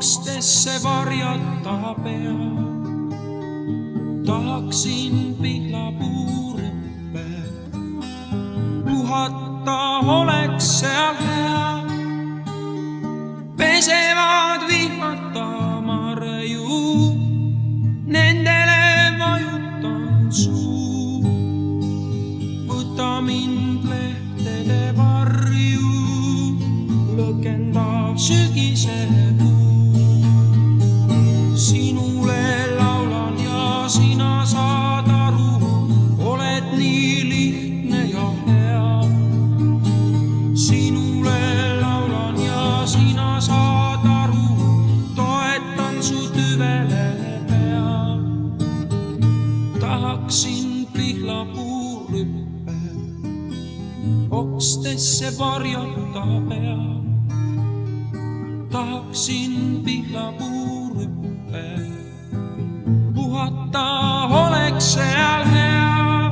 okstesse varjata pea. Tahaksin pihlapuurõppe puhata, oleks seal hea. Pesevad vihmata marju, nendele vajutan suu. Võta mind lehtede varju, lõkendav sügise puu. Sinule laulan ja sina saad aru, oled nii lihtne ja hea. Sinule laulan ja sina saad aru, toetan su tüvele pea. Tahaksin pihlapuurõppe okstesse varjata pea. Tahaksin pihlapuurõppe puhata, oleks seal hea.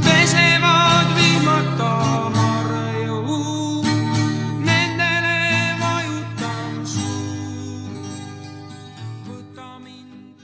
Pesevad vihmata marju, nendele vajutan suu. Võta mind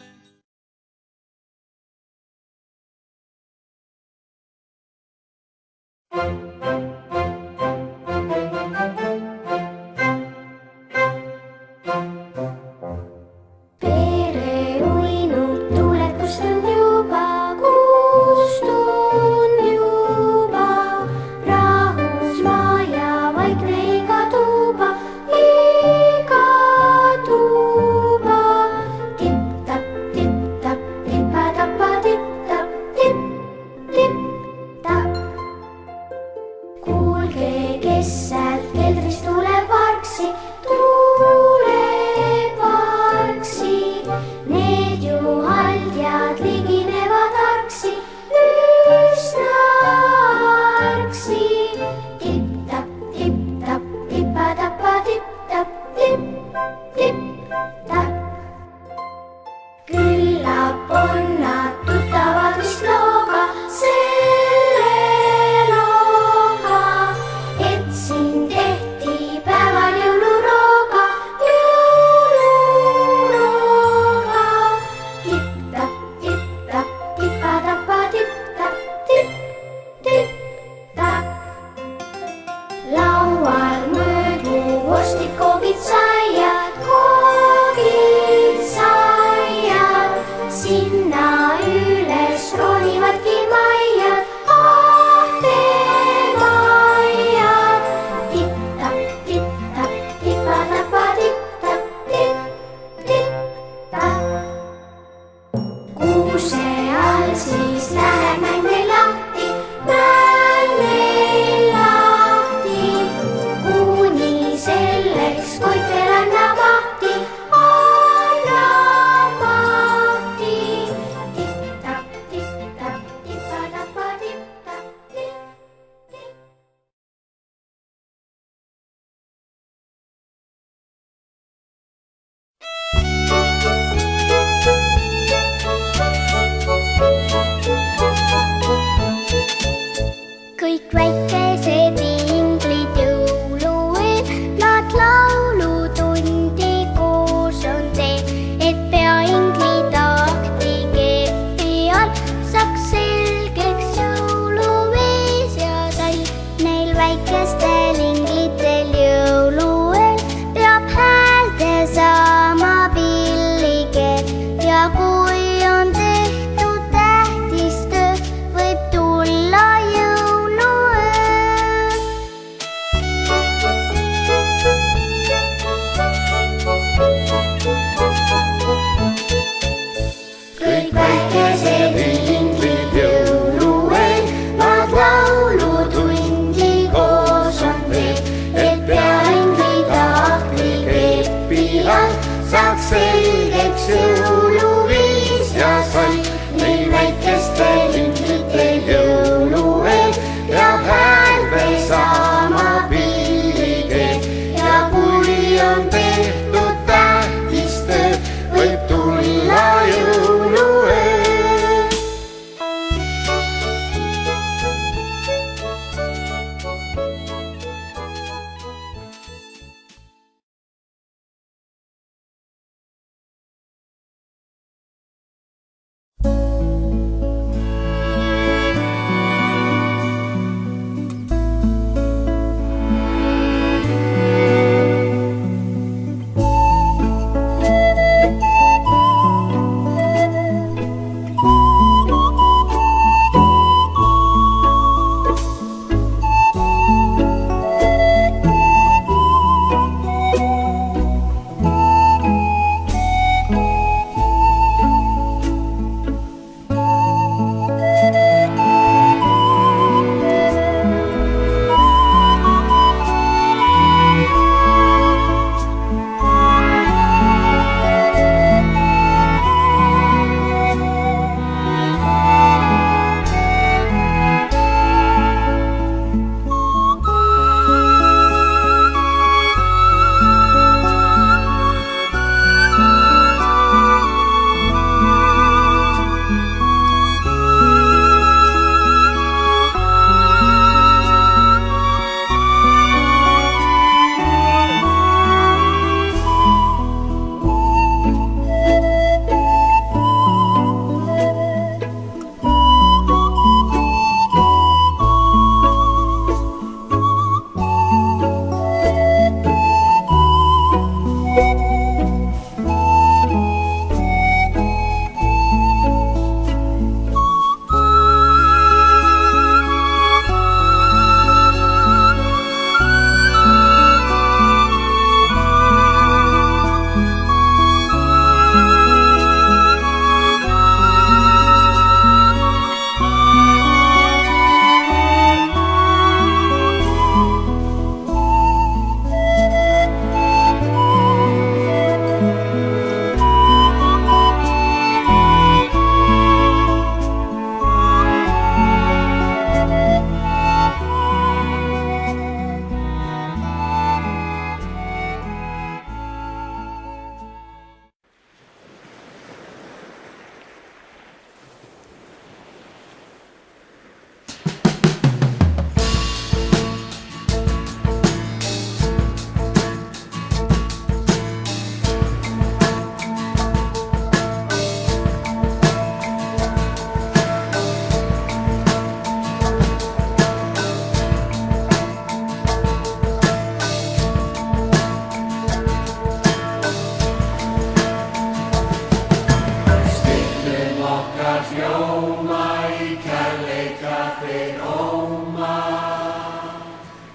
oma ikälle café oma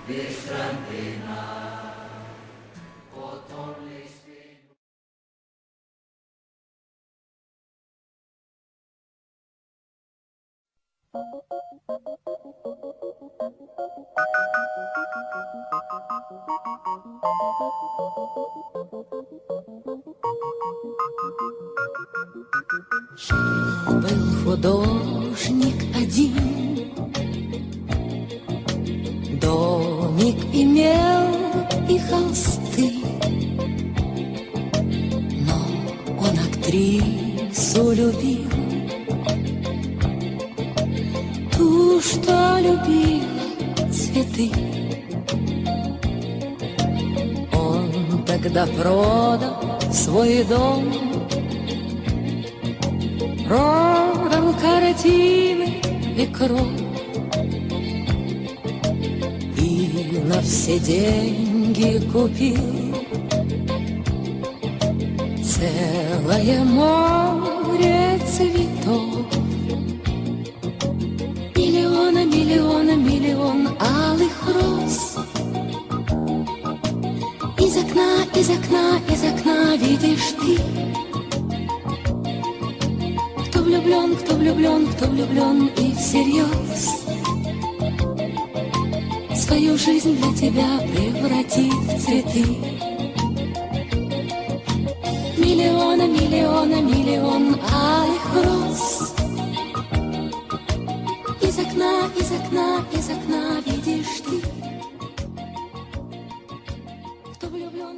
Vistrandina Otonlistin. Был художник один, домик имел и холсты, но он актрису любил, ту, что любила цветы. Он тогда продал свой дом, продал картины и кровь, и на все деньги купил целое море цветов. Миллион алых роз. Из окна видишь ты, кто влюблен и всерьез свою жизнь для тебя превратит в цветы. Миллион алых роз. Из окна видишь ты, кто влюблен.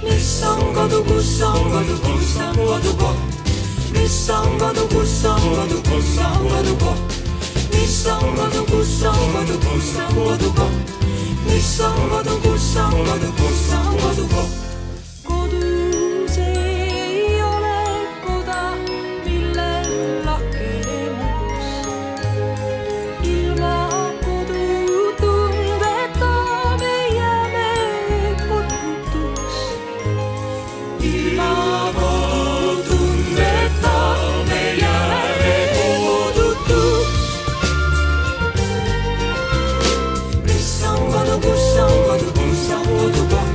Mis on kodu, kus on kodu, kus on kodukoht? Mis on kodu, kus on kodu, kus on kodukoht? Mis on kodu, kus on kodu, kus on kodukoht? Mis on kodu, kus on kodu, kus on kodukoht? Kodus ei ole koda, millel lakemus. Ilma kodutundeta me jääme kodutuks. Ilma kodutundeta me jääme kodutuks. Mis on kodu, kus on kodu, kus on kodukoht?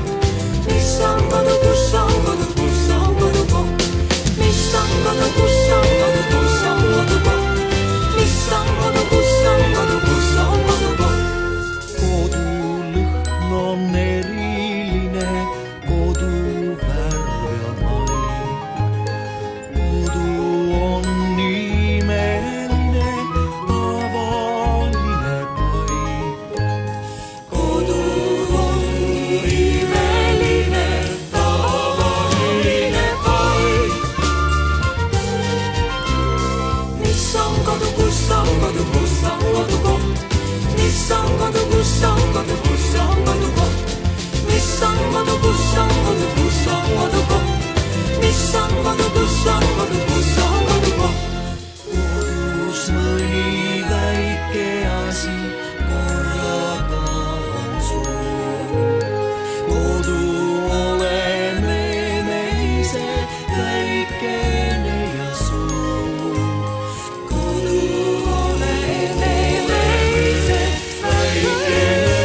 Mis on kodu, kus on kodu, kus on kodukoht? Mis on kodu, kus on kodu, kus on kodukoht? Mis on kodu, kus on kodu, kus on kodukoht? Kodulõhn on eriline, kodu värv ja maik. Kodu on imeline, tavaline paik. Kodu on imeline, tavaline paik. Mis on kodu, kus on kodu, kus on kodukoht? Mis on kodu, kus on kodu, kus on kodukoht? Mis on kodu, kus on kodu, kus on kodukoht? Mis on kodu, kus on kodu, kus on kodukoht? Kodus mõni väike asi korraga on suur. Kodu oleme me ise, väikene ja suur. Kodu oleme me ise, väikene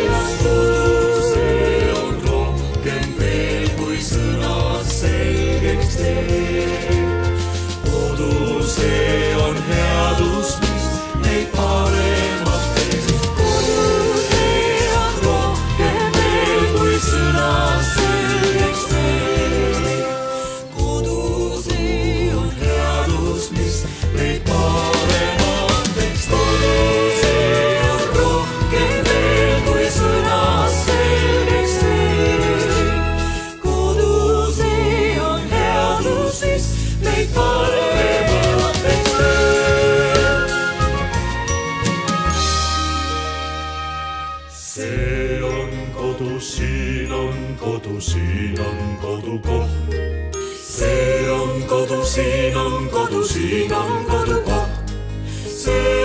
ja suur. See on rohkem veel kui sõnad selgeks teeb. Kodu, see on headus, mis meid paremaks teeb. Kodu, see on rohkem veel kui sõnad selgeks teeb. Kodu, see on Headus, mis meid paremaks teeb. Kodu, see on rohkem veel kui sõnad selgeks teeb. Kodu, see on headus, mis meid paremaks teeb. See on kodu, siin on kodu, siin on kodukoht. See on kodu, siin on kodu, siin on kodukoht. See